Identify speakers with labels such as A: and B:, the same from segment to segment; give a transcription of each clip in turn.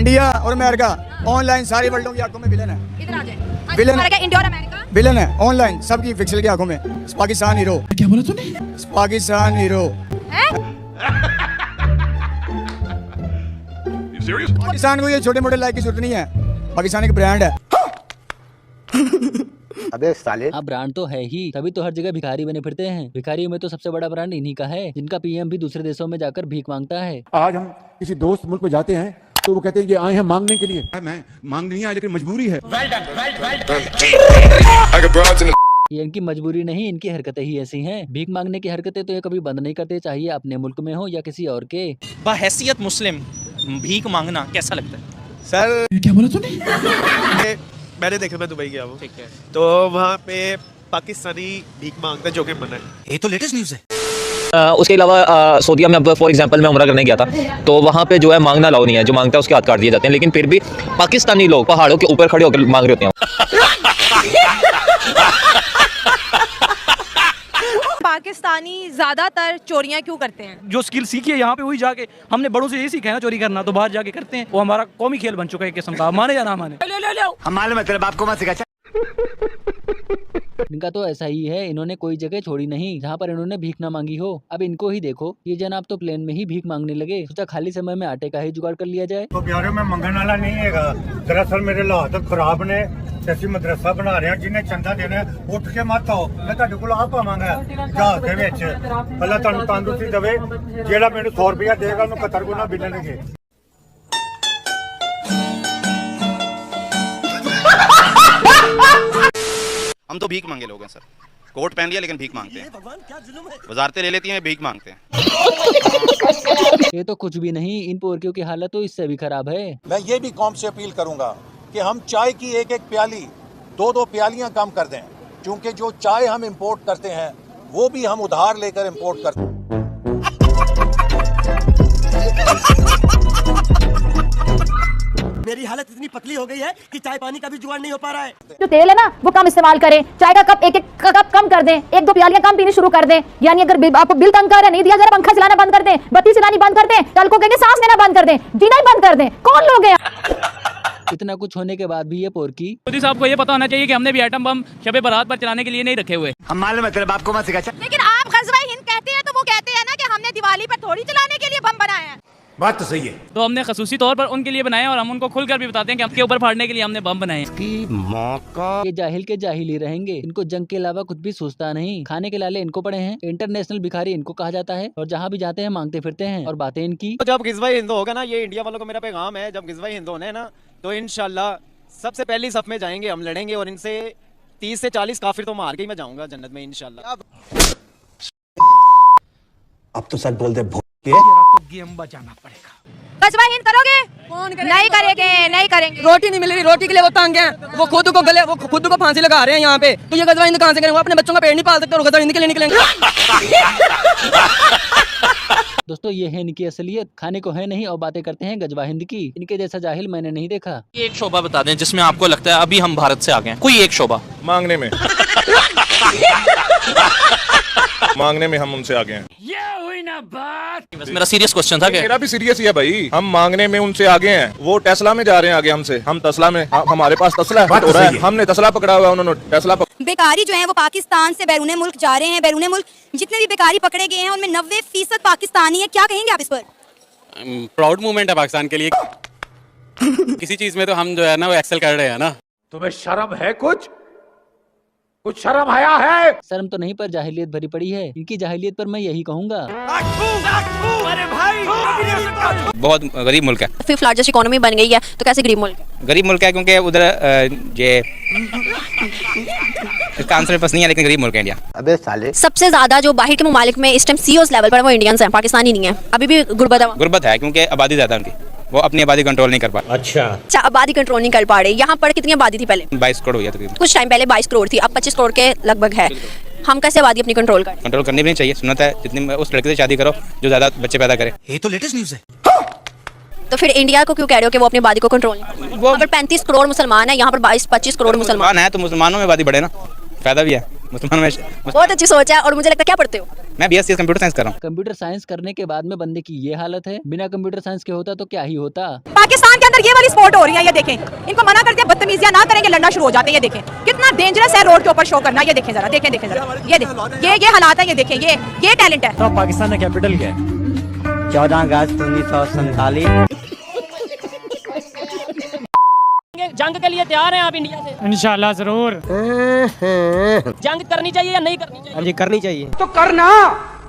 A: India और America online सारी वर्ल्डों की आंखों में विलन है।
B: इधर आ जाए।
A: विलन है।
B: इंडिया और अमेरिका
A: विलन है ऑनलाइन सबकी पिक्सल की आंखों में। पाकिस्तान हीरो।
C: क्या बोला तूने?
A: पाकिस्तान हीरो।
B: है?
A: पाकिस्तान को ये छोटे मोटे लाइक की जरूरत नहीं है। पाकिस्तान एक ब्रांड है।
D: अबे साले।
E: हाँ, ब्रांड तो है ही, तभी तो हर जगह भिखारी बने फिरते हैं। भिखारियों में तो सबसे बड़ा ब्रांड इन्हीं का है, जिनका पीएम भी दूसरे देशों में जाकर भीख मांगता है।
F: आज हम किसी दोस्त मुल्क में जाते हैं तो वो कहते हैं कि आए हैं मांगने के लिए। मैं मांग नहीं आया, लेकिन मजबूरी है।
E: ये इनकी मजबूरी नहीं, इनकी हरकतें ही ऐसी हैं। भीख मांगने की हरकतें तो ये कभी बंद नहीं करते, चाहिए अपने मुल्क में हो या किसी और के।
G: बहैसियत मुस्लिम भीख मांगना कैसा लगता है?
C: सर क्या बोला तूने?
H: मैंने देखा, मैं दुबई गया वो,
G: ठीक है।
H: तो वहाँ पे पाकिस्तानी भीख मांगते जो कि मना है।
G: ये तो लेटेस्ट न्यूज़ है।
I: उसके अलावा सऊदीया में अब फॉर एग्जांपल मैं उम्रा करने गया था, तो वहाँ पे जो है मांगना अलाउ नहीं है। जो मांगता है उसके हाथ काट दिए जाते हैं, लेकिन फिर भी पाकिस्तानी लोग पहाड़ों के ऊपर खड़े होकर मांग रहे होते हैं।
B: पाकिस्तानी ज्यादातर चोरियां क्यों करते हैं?
J: जो स्किल सीखी है यहाँ पे वही जाके हमने बड़ों से यही सीखा है ना, चोरी करना, तो बाहर जाके करते हैं। वो हमारा कौमी खेल बन चुका है एक किस्म का, माने या ना माने।
D: हमारे मतलब आपको मत सिखा।
E: इनका तो ऐसा ही है, इन्होंने कोई जगह छोड़ी नहीं जहाँ पर इन्होंने भीख ना मांगी हो। अब इनको ही देखो, ये जनाब तो प्लेन में ही भीख मांगने लगे। सोचा खाली समय में आटे का ही जुगाड़ कर लिया जाए।
F: तो प्यारे में मंगन वाला नहीं है, दरअसल मेरे हालात खराब ने। ਅਸੀਂ ਮਦਰਸਾ ਬਣਾ ਰਹੇ ਹਾਂ, ਜਿਹਨੇ ਚੰਦਾ ਦੇਣਾ ਉੱਠ ਕੇ ਮਤ ਆਓ, ਮੈਂ ਤੁਹਾਡੇ ਕੋਲ ਆ ਪਾਵਾਂਗਾ ਜਹਾਜ਼ ਦੇ ਵਿੱਚ। ਅੱਲਾ ਤੁਹਾਨੂੰ ਤੰਦਰੁਸਤੀ ਦੇਵੇ। ਜਿਹੜਾ ਮੈਨੂੰ 100 ਰੁਪਇਆ ਦੇਗਾ ਉਹਨੂੰ 71 ਗੁਣਾ ਮਿਲਣਗੇ।
K: हम तो भीख मांगे लोग हैं सर। कोट पहन लिया लेकिन भीख मांगते हैं। वजारतें ले लेती हैं, भीख मांगते हैं।
E: ये तो कुछ भी नहीं, इन पोरकियों की हालत तो इससे भी खराब है।
F: मैं ये भी कौम से अपील करूंगा कि हम चाय की एक एक प्याली 2-2 प्यालियां कम कर दें, क्योंकि जो चाय हम इंपोर्ट करते हैं वो भी हम उधार लेकर इंपोर्ट करते हैं।
G: मेरी हालत इतनी पतली हो गई है कि चाय पानी का भी जुगाड़ नहीं हो पा रहा है।
B: जो तेल है ना वो कम इस्तेमाल करें, चाय का कप एक कप कम कर दें, 1-2 प्यालियां कम पीनी शुरू कर दें। यानी अगर आपको बिल तंग कर रहा है, नहीं दिया जरा पंखा चलाना बंद कर दें, बत्ती चलानी बंद कर दें, कल को कहेंगे सांस लेना बंद कर दें, जीना ही बंद कर दें। कौन लोग हैं?
E: इतना कुछ होने के बाद भी ये पोरकी।
J: मोदी साहब को ये पता होना चाहिए कि हमने भी एटम बम शबे बारात पर चलाने के लिए नहीं रखे हुए।
D: हमारे मतलब आपको मत सिखा।
B: लेकिन आप ग़ज़वा-ए हिंद कहते हैं तो वो कहते हैं ना कि हमने दिवाली पर थोड़ी चलाने के लिए बम बनाए हैं।
F: बात तो सही है।
J: तो हमने खसूसी तौर पर उनके लिए बनाए और हम उनको खुलकर भी बताते हैं कि आपके ऊपर फाड़ने के लिए हमने बम बनाए।
E: ये जाहिल के जाहिल ही रहेंगे, इनको जंग के अलावा कुछ भी सोचता नहीं। खाने के लाले इनको पड़े हैं, इंटरनेशनल भिखारी इनको कहा जाता है, और जहाँ भी जाते हैं मांगते फिरते हैं। और बातें इनकी।
H: तो जब ग़ज़वा-ए हिंद होगा ना, ये इंडिया वालों को मेरा पैगाम है, जब ग़ज़वा-ए हिंद होना है ना, तो इंशाल्लाह सबसे पहली सफ में जाएंगे, हम लड़ेंगे और इनसे 30 से 40 काफिर तो मार के ही मैं जाऊंगा जन्नत में इंशाल्लाह।
D: अब तो सच बोल दे।
J: तो गेम बचाना पड़ेगा।
B: ग़ज़वा-ए हिंद करोगे? नहीं करेंगे, नहीं करेंगे।
J: रोटी नहीं मिल रही, रोटी के लिए वो तंग हैं, वो खुद को फांसी लगा रहे हैं यहाँ पे। तो ये ग़ज़वा-ए हिंद कहाँ से करेंगे? वो अपने बच्चों का पेट नहीं पाल सकते और ग़ज़वा-ए हिंद के लिए निकलेंगे।
E: दोस्तों ये है इनकी असलियत, खाने को है नहीं और बातें करते हैं ग़ज़वा-ए हिंद की। इनके जैसा जाहिल मैंने नहीं देखा।
G: एक शोबा बता दें जिसमें आपको लगता है अभी हम भारत से आगे हैं, कोई एक शोबा।
F: मांगने में मांगने में हम उनसे आगे हैं।
J: ये हुई ना बात।
G: बस मेरा सीरियस क्वेश्चन था कि
F: मेरा भी सीरियस ही है भाई। हम मांगने में उनसे आगे हैं। वो टेस्ला में जा रहे हैं आगे हमसे। हम तस्ला में, हमारे पास तस्ला है, हमने तस्ला पकड़ा हुआ है, उन्होंने टेस्ला।
B: बेकारी जो है वो पाकिस्तान से बैरूने मुल्क जा रहे हैं। बैरूने मुल्क जितने भी बेकारी पकड़े गए हैं उनमें 90% पाकिस्तानी है। क्या कहेंगे आप इस पर?
I: प्राउड मूवमेंट है पाकिस्तान के लिए। किसी चीज में तो हम जो है ना वो एक्सेल कर रहे हैं ना।
F: तुम्हें शर्म है? कुछ शर्म आया है?
E: शर्म तो नहीं, पर जाहिलियत भरी पड़ी है। इनकी जाहिलियत पर मैं यही कहूँगा।
G: अरे भाई
I: बहुत गरीब मुल्क है।
B: 5th लार्जेस्ट इकोनॉमी बन गई है, तो कैसे गरीब मुल्क?
I: गरीब मुल्क है क्योंकि उधर ये इसका आंसर बस नहीं है, लेकिन गरीब मुल्क है इंडिया।
D: अबे साले।
B: सबसे ज्यादा जो बाहर के ममालिक में इस टाइम CEOs लेवल पर वो इंडियंस हैं, पाकिस्तानी नहीं है। अभी भी गुर्बत है।
I: गुर्बत है क्योंकि आबादी ज्यादा उनकी, वो अपनी आबादी कंट्रोल नहीं कर पा।
B: अच्छा, आबादी कंट्रोल नहीं कर पा रहे। यहाँ पर कितनी आबादी थी पहले?
I: 22 करोड़ हुई है तकरीबन।
B: कुछ टाइम पहले 22 करोड़ थी, अब 25 करोड़ के लगभग है। हम कैसे आबादी अपनी कंट्रोल करें?
I: कंट्रोल करनी भी नहीं चाहिए। सुनत है जितनी उस लड़के से शादी करो जो ज्यादा बच्चे पैदा करे।
G: ये तो लेटेस्ट न्यूज़ है।
B: तो फिर इंडिया को क्यों कह रहे हो कि वो अपनी आबादी को कंट्रोल नहीं? वहाँ पर 35 करोड़ मुसलमान है, यहाँ पर 22-25 करोड़ मुसलमान
I: है, तो मुसलमानों में आबादी बढ़े ना।
C: फायदा भी है मुसलमान में।
B: बहुत अच्छी सोच है। और मुझे लगता है क्या पढ़ते हो?
C: मैं BSc कंप्यूटर साइंस कर रहा हूँ।
E: कंप्यूटर साइंस करने के बाद में बंदे की ये हालत है। बिना कंप्यूटर साइंस के होता तो क्या ही होता।
B: पाकिस्तान के अंदर ये वाली स्पोर्ट हो रही है, ये देखें। इनको मना करते हैं, बदतमीजियां ना करेंगे, लड़ना शुरू हो जाते हैं। ये देखें कितना डेंजरस है रोड के ऊपर शो करना। ये देखें जरा, देखें जरा, ये हालात है। ये देखें, ये टैलेंट है।
H: तो पाकिस्तान का कैपिटल क्या है? 14 अगस्त 1947।
J: जंग के लिए तैयार हैं आप इंडिया से?
H: इंशाल्लाह जरूर।
J: जंग करनी चाहिए या नहीं करनी चाहिए?
H: जी करनी चाहिए।
J: तो करना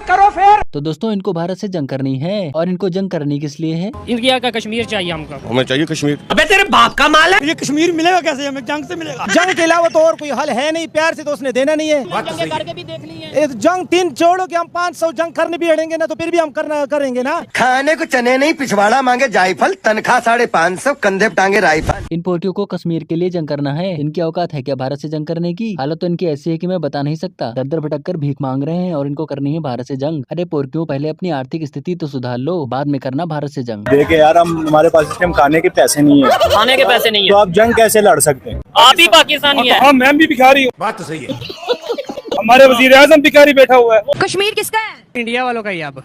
J: करो फिर।
E: तो दोस्तों इनको भारत से जंग करनी है। और इनको जंग करनी किस लिए है?
H: इंडिया का कश्मीर चाहिए हमको।
K: हमें चाहिए कश्मीर।
J: अबे तेरे बाप का माल है।
H: ये कश्मीर मिलेगा कैसे हमें? जंग से मिलेगा। जंग के अलावा तो और कोई हल है नहीं। प्यार से तो उसने देना नहीं है।
J: जंग करके भी देख ली है।
H: जंग 3 छोड़ो कि हम 500 जंग करने भी अड़ेंगे ना, तो फिर भी हम करेंगे ना।
D: खाने को चने नहीं, पिछवाड़ा मांगे जायफल, तनख्वाह 550, कंधे पे टांगे राइफल।
E: इन पोर्कियों को कश्मीर के लिए जंग करना है। इनकी औकात है क्या भारत से जंग करने की? हालत तो इनकी ऐसी है कि मैं बता नहीं सकता। दर दर भटक कर भीख मांग रहे हैं और इनको करनी है भारत से जंग। अरे पोर्कियों, पहले अपनी आर्थिक स्थिति तो सुधार लो, बाद में करना भारत से जंग।
F: देखिए यार, हमारे पास इस टाइम खाने के पैसे नहीं है।
J: खाने के पैसे नहीं
F: तो आप जंग कैसे लड़ सकते हैं?
J: आप ही पाकिस्तानी है।
F: हाँ, मैं भी भिखारी हूँ।
D: बात तो सही है।
F: हमारे वजीर आजम भिखारी बैठा हुआ है।
B: कश्मीर किसका है?
H: इंडिया वालों का ही। अब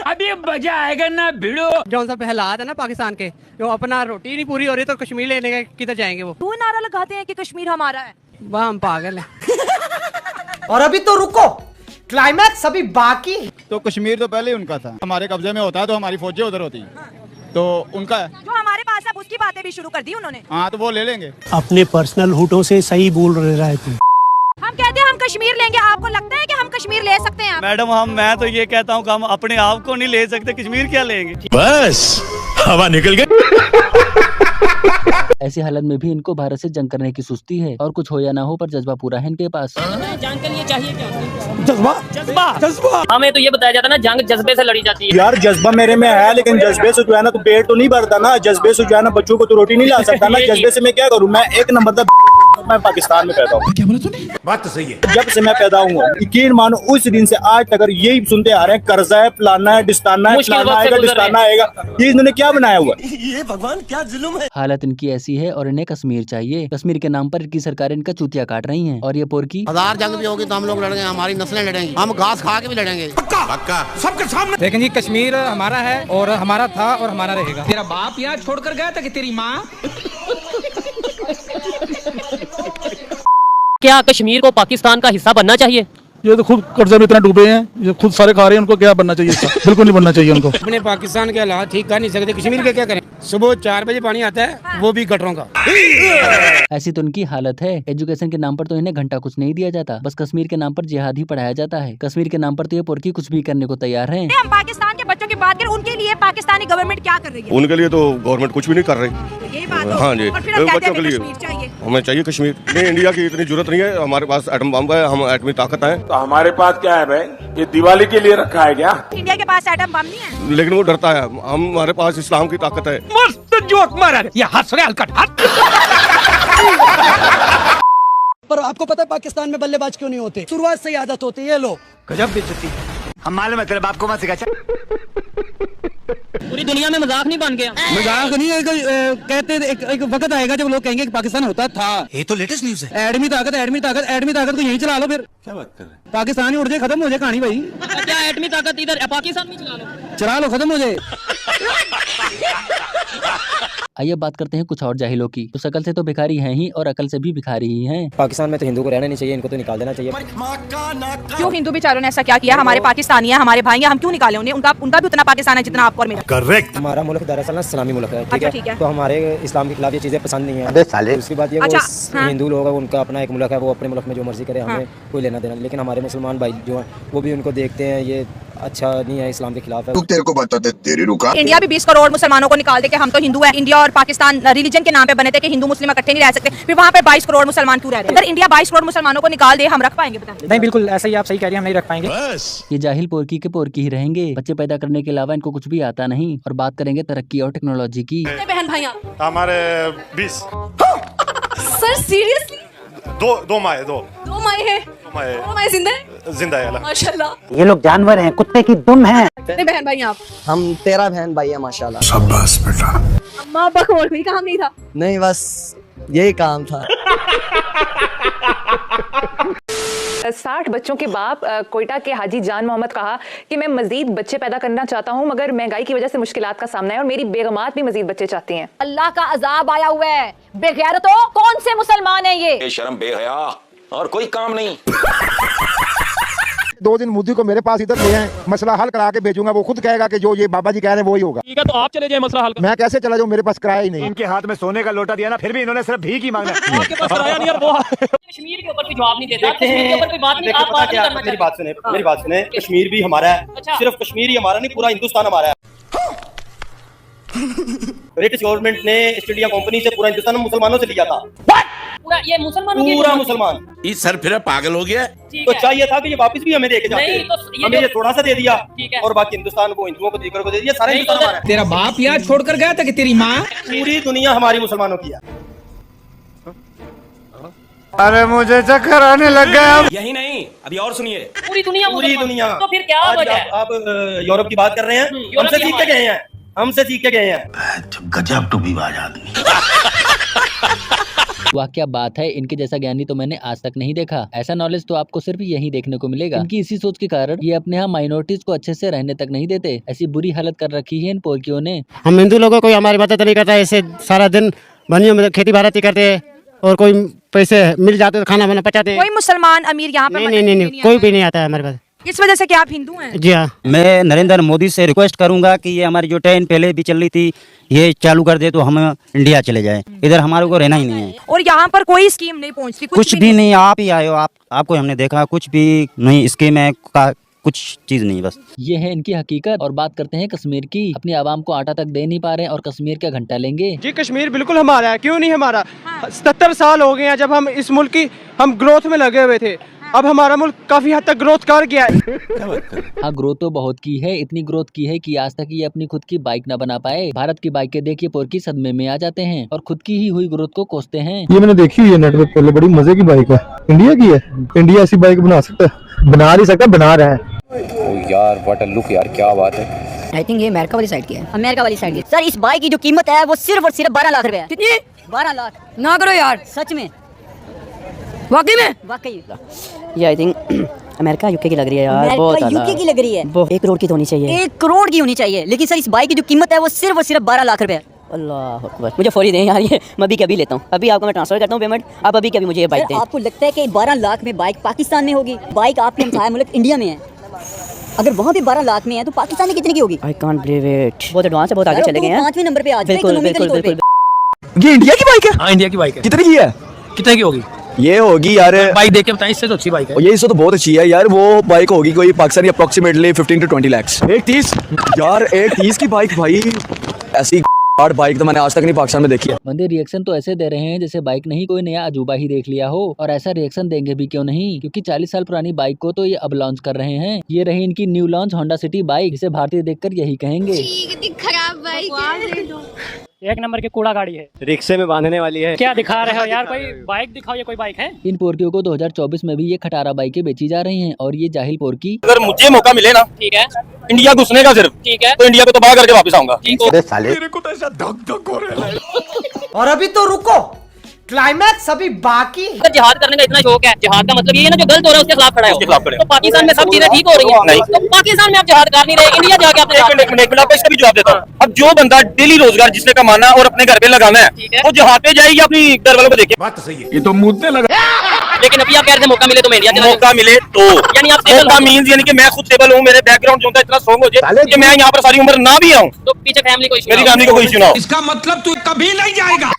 J: अभी मजा आएगा ना भिड़ो।
H: जो सब हालात है ना पाकिस्तान के, जो अपना रोटी नहीं पूरी हो रही तो कश्मीर लेने के किधर जाएंगे वो?
B: तू नारा लगाते हैं कि कश्मीर हमारा है।
H: वहाँ हम पागल है।
J: और अभी तो रुको, क्लाइमैक्स अभी बाकी।
A: तो कश्मीर तो पहले ही उनका था। हमारे कब्जे में होता है तो हमारी फौजें उधर होती तो उनका है।
B: जो हमारे पास है उसकी बातें भी शुरू कर दी उन्होंने।
A: हाँ तो वो ले लेंगे।
F: अपने पर्सनल हुटों से सही बोल रहा है तू।
B: हम कहते हैं हम कश्मीर लेंगे, आपको लगता है कि हम कश्मीर ले सकते हैं?
F: मैडम, मैं तो ये कहता हूँ कि हम अपने आप को नहीं ले सकते, कश्मीर क्या लेंगे?
C: बस हवा निकल गई।
E: ऐसी हालत में भी इनको भारत से जंग करने की सुस्ती है। और कुछ हो या ना हो पर जज्बा पूरा है इनके पास।
J: जंग के लिए चाहिए क्या?
F: जज्बा।
J: हमें तो ये बताया जाता है ना, जंग जज्बे से लड़ी जाती है।
F: यार जज्बा मेरे में है, लेकिन जज्बे से जो है ना तो पेट तो नहीं भरता ना। जज्बे से जो है ना बच्चों को तो रोटी नहीं ला सकता ना। जज्बे से मैं क्या करूँ? मैं एक नंबर का मैं पाकिस्तान में पैदा हूँ।
C: क्या बोला तूने?
D: बात तो सही है।
F: जब से मैं पैदा हुआ, यकीन मानो उस दिन से आज तक अगर यही सुनते आ रहे हैं, कर्जा है, फलाना है, डिस्ताना है, फलाना आएगा, डिस्ताना आएगा। ये इन्होंने क्या बनाया हुआ?
D: ये भगवान क्या जुल्म है।
E: हालत इनकी ऐसी है और इन्हें कश्मीर चाहिए। कश्मीर के नाम पर इनकी सरकार इनका चूतिया काट रही है। और ये पोर्की
D: 1000 जंग भी होगी तो हम लोग लड़ेंगे, हमारी नस्लें लड़ेंगी, हम घास खा के भी लड़ेंगे। पक्का सबके सामने।
H: लेकिन जी कश्मीर हमारा है और हमारा था और हमारा रहेगा।
J: तेरा बाप यहाँ छोड़कर गया था कि तेरी माँ? क्या कश्मीर को पाकिस्तान का हिस्सा बनना चाहिए?
C: ये तो खुद कर्जे में इतना डूबे हैं, ये खुद सारे खा रहे हैं। उनको क्या बनना चाहिए? बिल्कुल नहीं बनना चाहिए उनको।
H: अपने पाकिस्तान के हालात ठीक कर नहीं सकते, कश्मीर के क्या करें? सुबह 4 बजे पानी आता है, वो भी गटरों का।
E: ऐसी तो उनकी हालत है। एजुकेशन के नाम पर तो इन्हें घंटा कुछ नहीं दिया जाता। बस कश्मीर के नाम पर जिहाद ही पढ़ाया जाता है। कश्मीर के नाम पर तो ये पोर्की कुछ भी करने को तैयार है।
B: हम पाकिस्तान के बच्चों की बात करें, उनके लिए पाकिस्तानी गवर्नमेंट क्या कर रही है?
K: उनके लिए तो गवर्नमेंट कुछ भी नहीं कर रही।
B: यही बात है।
K: हाँ जी,
B: और फिर हम कहते
K: बच्चों
B: हैं
K: के
B: कि
K: लिए
B: कश्मीर चाहिए।
K: हमें चाहिए कश्मीर। नहीं, इंडिया की इतनी जरूरत नहीं है। हमारे पास एटम बम है, हम एटमी ताकत है।
F: तो हमारे पास क्या है भाई? ये दिवाली के लिए रखा है क्या?
B: इंडिया के पास एटम बम नहीं है।
K: लेकिन वो डरता है। हमारे पास इस्लाम की ताकत है।
J: मस्त जोक मारा रे। ये हंस रहे हलकट।
H: पर आपको पता है पाकिस्तान में बल्लेबाज क्यों नहीं होते? शुरुआत से ही आदत होती है। ये लोग
F: गजब बेइज्जती।
D: हम मालूम है तेरे बाप को मत सिखा।
J: पूरी दुनिया में मजाक नहीं बन गया।
H: मजाक नहीं है। कहते एक वक्त आएगा जब लोग कहेंगे कि पाकिस्तान होता था।
D: ये तो लेटेस्ट न्यूज है।
H: एडमी ताकत को यहीं चला लो। फिर
D: क्या बात कर रहे हैं?
H: पाकिस्तान ही उड़ जाए, खत्म हो जाए कहानी भाई।
J: क्या एटमी ताकत इधर पाकिस्तान में
H: चला लो, खत्म हो जाए।
E: आइए बात करते हैं कुछ और जाहिलों की। तो शकल से तो भिखारी हैं ही और अकल से भी भिखारी ही हैं।
H: पाकिस्तान में तो हिंदू को रहना नहीं चाहिए, इनको तो निकाल देना चाहिए।
B: क्यों हिंदू बेचारों ने ऐसा क्या किया? हमारे पाकिस्तानी है, हमारे भाई हैं, हम क्यों निकाले उन्हें? उनका भी उतना पाकिस्तान है जितना आपको और मेरा।
F: करेक्ट।
H: हमारा मुल्क दरअसल इस्लामी मुल्क है, ठीक
B: ठीक है।
H: है। तो हमारे इस्लाम के खिलाफ ये चीजें पसंद नहीं है।
D: अबे साले।
H: उसके बाद ये
B: अच्छा,
H: वो हिंदू लोग हैं, उनका अपना एक मुल्क है, वो अपने मुल्क में जो मर्जी करे, हमें कोई लेना देना। लेकिन हमारे मुसलमान भाई जो हैं वो भी उनको देखते हैं, ये अच्छा नहीं है, इस्लाम के खिलाफ है।
D: तेरे को बताते तेरी रुका।
B: इंडिया भी 20 करोड़ मुसलमानों को निकाल दे के हम तो हिंदू है। इंडिया और पाकिस्तान रिलीजन के नाम पे बने थे कि हिंदू मुस्लिम इकट्ठे नहीं रह सकते। फिर वहाँ पे 22 करोड़ मुसलमान क्यों रह रहे हैं? अगर इंडिया 22 करोड़ मुसलमानों को निकाल दे, हम रख पाएंगे? बताएं।
H: नहीं, बिल्कुल ऐसा ही आप सही कह रही हैं, हम नहीं रख पाएंगे।
E: ये जाहिल पोर्की के पोर्की ही रहेंगे। बच्चे पैदा करने के अलावा इनको कुछ भी आता नहीं। और बात करेंगे तरक्की और टेक्नोलॉजी की।
B: बहन भाई
F: हमारे 20
B: सर सीरियसली?
F: दो माए जिंदा है।
J: माशाल्लाह।
H: ये लोग जानवर हैं, कुत्ते की दुम है।
B: कितने बहन भाई आप?
H: हम 13 बहन भाई है माशाल्लाह।
C: शाबाश बेटा।
B: अम्मा अब्बा को और कोई काम नहीं था?
H: नहीं, बस यही काम था।
B: 60 बच्चों के बाप कोयटा के हाजी जान मोहम्मद कहा कि मैं मजीद बच्चे पैदा करना चाहता हूं, मगर महंगाई की वजह से मुश्किलात का सामना है और मेरी बेगमात भी मजीद बच्चे चाहती हैं। अल्लाह का अजाब आया हुआ है। बेगैरतो कौन से मुसलमान है ये?
L: शर्म बेहया और कोई काम नहीं।
M: 2 दिन मोदी को मेरे पास इधर ले आए, मसला हल करा के भेजूंगा। वो खुद कहेगा कि जो ये बाबा जी कह रहे हैं वही होगा।
C: ठीक है, तो आप चले जाए, मसला हल कर।
M: मैं कैसे चला जाऊँ, मेरे पास किराया ही नहीं।
F: इनके हाथ में सोने का लोटा दिया ना, फिर भी इन्होंने सिर्फ भीख ही मांगा।
C: आपके पास किराया नहीं है, वो
J: कश्मीर के ऊपर कोई जवाब नहीं देते, कश्मीर के ऊपर कोई बात नहीं, आप बात नहीं करना।
N: मेरी बात सुने, कश्मीर भी हमारा है। सिर्फ कश्मीर ही हमारा नहीं, पूरा हिंदुस्तान हमारा है। ब्रिटिश गवर्नमेंट ने ईस्ट इंडिया कंपनी से पूरा हिंदुस्तान मुसलमानों से लिया था।
J: पूरा ये मुसलमानों की
N: पूरा मुसलमान।
L: इस सर फिर पागल हो गया।
N: तो चाहिए था कि ये वापस भी हमें देके जाते। हमें ये थोड़ा सा दे दिया और बाकी हिंदुस्तान को हिंदुओं को दीगर को दे दिया। सारा हिंदुस्तान हमारा है।
J: तेरा बाप यहाँ छोड़कर गया था कि तेरी माँ?
N: पूरी दुनिया हमारी मुसलमानों की है।
F: अरे मुझे चक्कर आने लग गया।
L: यही नहीं, अभी और सुनिए।
N: पूरी दुनिया
J: तो फिर क्या वजह है?
N: आप यूरोप की बात कर रहे हैं, हमसे सीख के गए हैं, हमसे सीख के गए हैं।
L: गजब टूबीबाज आदमी।
E: वाह क्या बात है, इनके जैसा ज्ञानी तो मैंने आज तक नहीं देखा। ऐसा नॉलेज तो आपको सिर्फ यहीं देखने को मिलेगा। इनकी इसी सोच के कारण ये अपने यहाँ माइनॉरिटीज को अच्छे से रहने तक नहीं देते। ऐसी बुरी हालत कर रखी है इन पोरकियों ने।
D: हम हिंदू लोगों को हमारी बातें नहीं करता, ऐसे सारा दिन बनियों में खेती बाड़ी करते हैं और कोई पैसे मिल जाते तो खाना बना पचाते हैं।
B: कोई मुसलमान अमीर यहाँ पर
D: नहीं, कोई भी नहीं आता है हमारे पास।
B: इस वजह से क्या आप हिंदू हैं?
D: जी हाँ।
N: मैं नरेंद्र मोदी से रिक्वेस्ट करूंगा कि ये हमारी जो ट्रेन पहले भी चल रही थी ये चालू कर दे, तो हम इंडिया चले जाए। इधर हमारे को रहना ही नहीं है।
B: और यहाँ पर कोई स्कीम नहीं पहुँचती,
N: कुछ भी नहीं। आप ही आए हो, आपको हमने देखा, कुछ भी नहीं स्कीम है, कुछ चीज नहीं। बस
E: ये है इनकी हकीकत। और बात करते हैं कश्मीर की। अपनी आवाम को आटा तक दे नहीं पा रहे हैं और कश्मीर का घंटा लेंगे।
J: जी कश्मीर बिल्कुल हमारा है, क्यों नहीं हमारा? 77 साल हो गए हैं जब हम इस मुल्क की हम ग्रोथ में लगे हुए थे। अब हमारा मुल्क काफी हद तक ग्रोथ कर गया है।
E: हाँ, ग्रोथ तो बहुत की है, इतनी ग्रोथ की है कि आज तक ये अपनी खुद की बाइक ना बना पाए। भारत की बाइक के देखिए पोरकी सदमे में आ जाते हैं और खुद की ही हुई ग्रोथ को कोसते हैं।
C: ये मैंने देखी हुई है नेट पे पहले, बड़ी मजे की बाइक है। इंडिया की है। इंडिया ऐसी बाइक बना सकता है? बना नहीं सकता, बना रहा है।
L: यार व्हाट अ लुक यार, क्या बात है।
B: आई थिंक ये अमेरिका वाली साइड की है। अमेरिका वाली साइड की। सर इस बाइक की जो कीमत है वो सिर्फ और सिर्फ 12 लाख रुपए है। कितनी? 12 लाख। ना करो यार, सच में, वाकई में, वाकई।
J: ये आई थिंक अमेरिका यूके की लग रही है यार, बहुत
B: यूके की लग रही है।
J: 1 करोड़ की तो होनी चाहिए।
B: 1 करोड़ की होनी चाहिए, लेकिन सर इस बाइक की जो कीमत है वो सिर्फ और सिर्फ 12 लाख रुपए है।
J: अल्लाह अकबर, मुझे फौरी दें यार, ये मैं अभी कभी लेता हूँ। अभी आपको मैं ट्रांसफर करता हूँ पेमेंट, आप अभी कभी मुझे ये बाइक दें।
B: आपको लगता है कि 12 लाख में बाइक पाकिस्तान में होगी? बाइक आपके हमसाया मुल्क इंडिया में है। अगर वहाँ पे 12 लाख में है तो पाकिस्तान में कितने की होगी?
J: I can't believe it. बहुत एडवांस है, बहुत आगे चले गए हैं।
B: 5वें नंबर पे आज
J: बिल्कुल बिल्कुल बिल्कुल।
C: ये इंडिया की बाइक है? हाँ, इंडिया की बाइक है। कितने की है? कितने की होगी?
M: ये होगी यार,
C: बाइक देख के बताएं, इससे तो अच्छी बाइक है।
M: ये इससे तो बहुत अच्छी है यार। वो बाइक होगी कोई पाकिस्तानी अप्रोक्सीमेटली 15 to 20 lakhs। 130 यार, 130 की बाइक भाई, ऐसी बाइक तो मैंने आज तक नहीं पाकिस्तान में देखी है।
E: बंदे रिएक्शन तो ऐसे दे रहे हैं जैसे बाइक नहीं कोई नया अजूबा ही देख लिया हो। और ऐसा रिएक्शन देंगे भी क्यों नहीं, क्योंकि 40 साल पुरानी बाइक को तो ये अब लॉन्च कर रहे हैं। ये रही इनकी new launch Honda city bike, जिसे भारतीय देखकर यही कहेंगे
B: खराब बाइक है।
J: 1 नंबर की कूड़ा गाड़ी है,
N: रिक्शे में बांधने वाली है।
J: क्या दिखा रहे हो यार? कोई बाइक दिखाओ, ये कोई बाइक है?
E: इन पोरकियों को 2024 में भी ये खटारा बाइकें बेची जा रही हैं। और ये जाहिल पोरकी,
N: अगर मुझे मौका मिले ना,
J: ठीक है,
N: इंडिया घुसने का सिर्फ,
J: ठीक है,
N: तो इंडिया को तबाह करके वापस आऊंगा।
M: मेरे को तो ऐसा धक धक हो रहा है।
J: और अभी तो रुको, क्लाइमैक्स अभी बाकी। अगर जिहाद करने का इतना शौक है, जिहाद का मतलब ये है ना, जो गलत हो रहा है उसके खिलाफ खड़ा है। तो पाकिस्तान में सब चीजें ठीक हो रही है, नहीं तो पाकिस्तान में आप जिहाद कर नहीं रहे, इंडिया जाके आपने
N: एक मिनट आपको इसका भी जवाब देता हूँ। अब जो बंदा डेली रोजगार जिसने कमाना और अपने घर पे लगाना है, वो जहाँ पे जाएगी अपनी घर वालों को देखे।
L: बात सही है।
C: ये तो मुद्दे लगा।
J: लेकिन अभी आप कह रहे थे मौका मिले तो मैं इंडिया चला
N: मौका मिले तो,
J: यानी आप
N: मौका मीन्स यानी कि मैं खुद स्टेबल हूँ, मेरे बैकग्राउंड जो इतना स्ट्रांग हो जाए कि मैं यहाँ पर सारी उम्र ना भी आऊँ,
J: तो पीछे फैमिली को इश्यू,
N: मेरी फैमिली को कोई इश्यू ना हो।
L: इसका मतलब तू कभी नहीं जाएगा।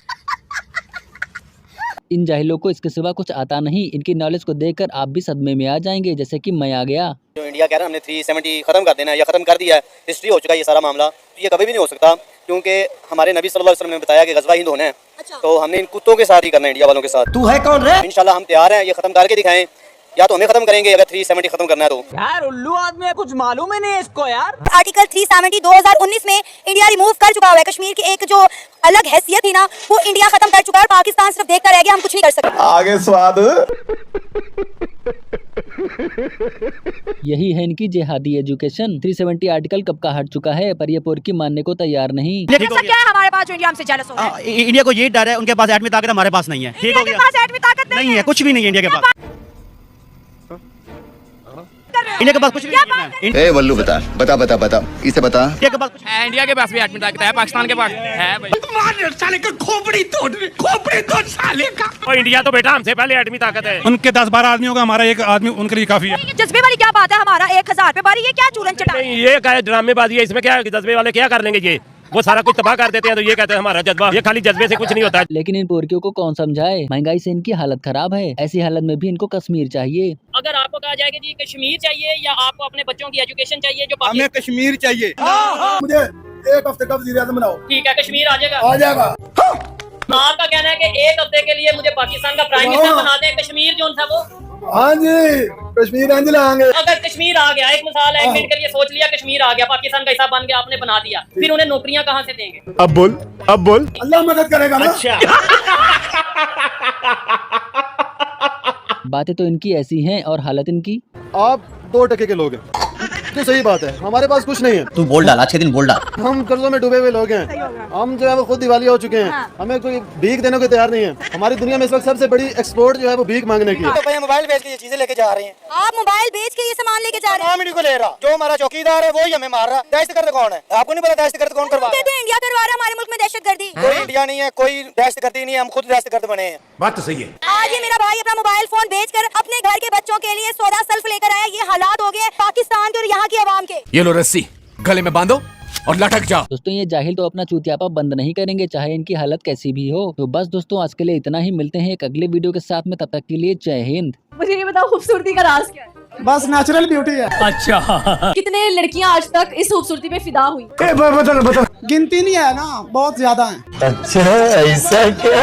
E: इन जाहिलों को इसके सिवा कुछ आता नहीं। इनकी नॉलेज को देखकर आप भी सदमे में आ जाएंगे, जैसे कि मैं आ गया।
N: जो इंडिया कह रहा है हमने 370 खत्म कर देना है या खत्म कर दिया है, हिस्ट्री हो चुका है ये सारा मामला, तो ये कभी भी नहीं हो सकता, क्योंकि हमारे नबी सल्लल्लाहु अलैहि वसल्लम ने बताया कि गज़वा हिंद होना है। तो हमने इन कुत्तों के साथ ही करना है, इंडिया वालों के साथ।
J: तू है कौन रे?
N: इंशाल्लाह हम तैयार हैं, ये खत्म करके दिखाएं, या तो हमें खत्म करेंगे अगर 370 खत्म करना है तो।
J: यार उल्लू आदमी है, कुछ मालूम ही नहीं है इसको यार।
B: आर्टिकल 370 2019 में इंडिया रिमूव कर चुका हुआ है। कश्मीर की एक जो अलग हैसियत थी ना, वो इंडिया खत्म कर चुका है। पाकिस्तान सिर्फ देखता रह गया, हम कुछ नहीं कर सकते।
M: आगे स्वाद।
E: यही है इनकी जिहादी एजुकेशन। 370 आर्टिकल कब का हट चुका है, पर ये पोरकी मानने को तैयार नहीं।
B: लेकिन सर क्या है हमारे पास जो इंडिया हमसे जेलस हो रहा है?
N: इंडिया को ये डर है, उनके पास एटमी ताकत हमारे पास नहीं है। ठीक हो गया,
B: एटमी ताकत
D: नहीं है, कुछ भी नहीं है इंडिया के पास। इंडिया के पास कुछ नहीं है।
L: ए वल्लू बता बता बता बता इसे बता।
D: इंडिया के पास कुछ
G: इंडिया के पास भी एटमी ताकत है, पाकिस्तान के पास है भाई। साले का खोपड़ी तोड़ साले का।
O: और इंडिया तो बेटा हमसे पहले एटमी ताकत है।
P: उनके 10-12 आदमियों का हमारा एक आदमी उनके लिए काफी है।
J: जज्बे वाली क्या बात है, हमारा 1000 पे बारी, ये क्या चूरन चटा।
O: ये क्या ड्रामेबाजी है, इसमें क्या जज्बे वाले क्या कर लेंगे, ये वो सारा कुछ तबाह कर देते हैं, तो ये कहते हैं हमारा जज्बा। ये खाली जज्बे से कुछ नहीं होता।
E: लेकिन इन पोरकियों को कौन समझाए, महंगाई से इनकी हालत खराब है। ऐसी हालत में भी इनको कश्मीर चाहिए।
J: अगर आपको कहा जाए कि जी कश्मीर चाहिए या आपको अपने बच्चों की एजुकेशन चाहिए, जो
C: हमें कश्मीर चाहिए। मुझे एक हफ्ते का वज़ीर आज़म बनाओ।
J: ठीक है, कश्मीर आ जाएगा।
C: आ जाएगा।
J: आपका कहना है कि एक हफ्ते के लिए मुझे पाकिस्तान का प्राइम मिनिस्टर बना दें, कश्मीर जो था वो।
C: हाँ जी, कश्मीर अंज लाएंगे।
J: अगर कश्मीर आ गया, एक मिसाल है, एक मिनट के लिए सोच लिया, कश्मीर आ गया, पाकिस्तान का हिस्सा बन गया, आपने बना दिया, फिर उन्हें नौकरियां कहाँ से देंगे?
C: अब बोल अल्लाह मदद करेगा ना।
J: अच्छा।
E: बातें तो इनकी ऐसी हैं और हालत इनकी।
C: आप 2% के लोग हैं, तो सही बात है, हमारे पास कुछ नहीं है।
I: तू बोल डाल, आज के दिन बोल डाल।
C: हम कर्जों में डूबे हुए लोग हैं, हम जो है वो खुद दिवालिया हो चुके हैं, हमें कोई भीख देने को तैयार नहीं है। हमारी दुनिया में इस वक्त सबसे बड़ी एक्सपोर्ट जो है वो भीख मांगने की है।
N: तो भाई मोबाइल बेच के ये चीजें लेके जा रहे हैं।
J: आप मोबाइल बेच के ये सामान लेके जा रहे हैं?
N: नाम को ले रहा, जो हमारा चौकीदार है वही हमें मार रहा। दहशतगर्द कौन है? आपको नहीं पता दहशतगर्द कौन करवा रहा है?
J: इंडिया करवा रहा है हमारे मुल्क में दहशतगर्दी।
N: कोई इंडिया नहीं है, कोई दहशतगर्दी नहीं है, हम खुद दहशतगर्द बने हैं।
P: बात तो सही है।
J: आज ये मेरा भाई अपना मोबाइल फोन बेचकर अपने घर के बच्चों के लिए 16 सल्फ लेकर आया। ये हालात हो गए पाकिस्तान के और यहाँ की आवाम के।
L: ये लो रस्सी गले में बांधो और लटक जाओ।
E: दोस्तों ये जाहिल तो अपना चूतियापा बंद नहीं करेंगे, चाहे इनकी हालत कैसी भी हो। तो बस दोस्तों आज के लिए इतना ही, मिलते हैं एक अगले वीडियो के साथ में, तब तक के लिए जय हिंद।
B: मुझे ये बताओ खूबसूरती का राज क्या है?
C: बस नेचुरल ब्यूटी है।
L: अच्छा
B: कितने लड़कियां आज तक इस खूबसूरती पे फिदा हुई?
C: बता गिनती नहीं है ना, बहुत ज्यादा है। अच्छा ऐसा क्या?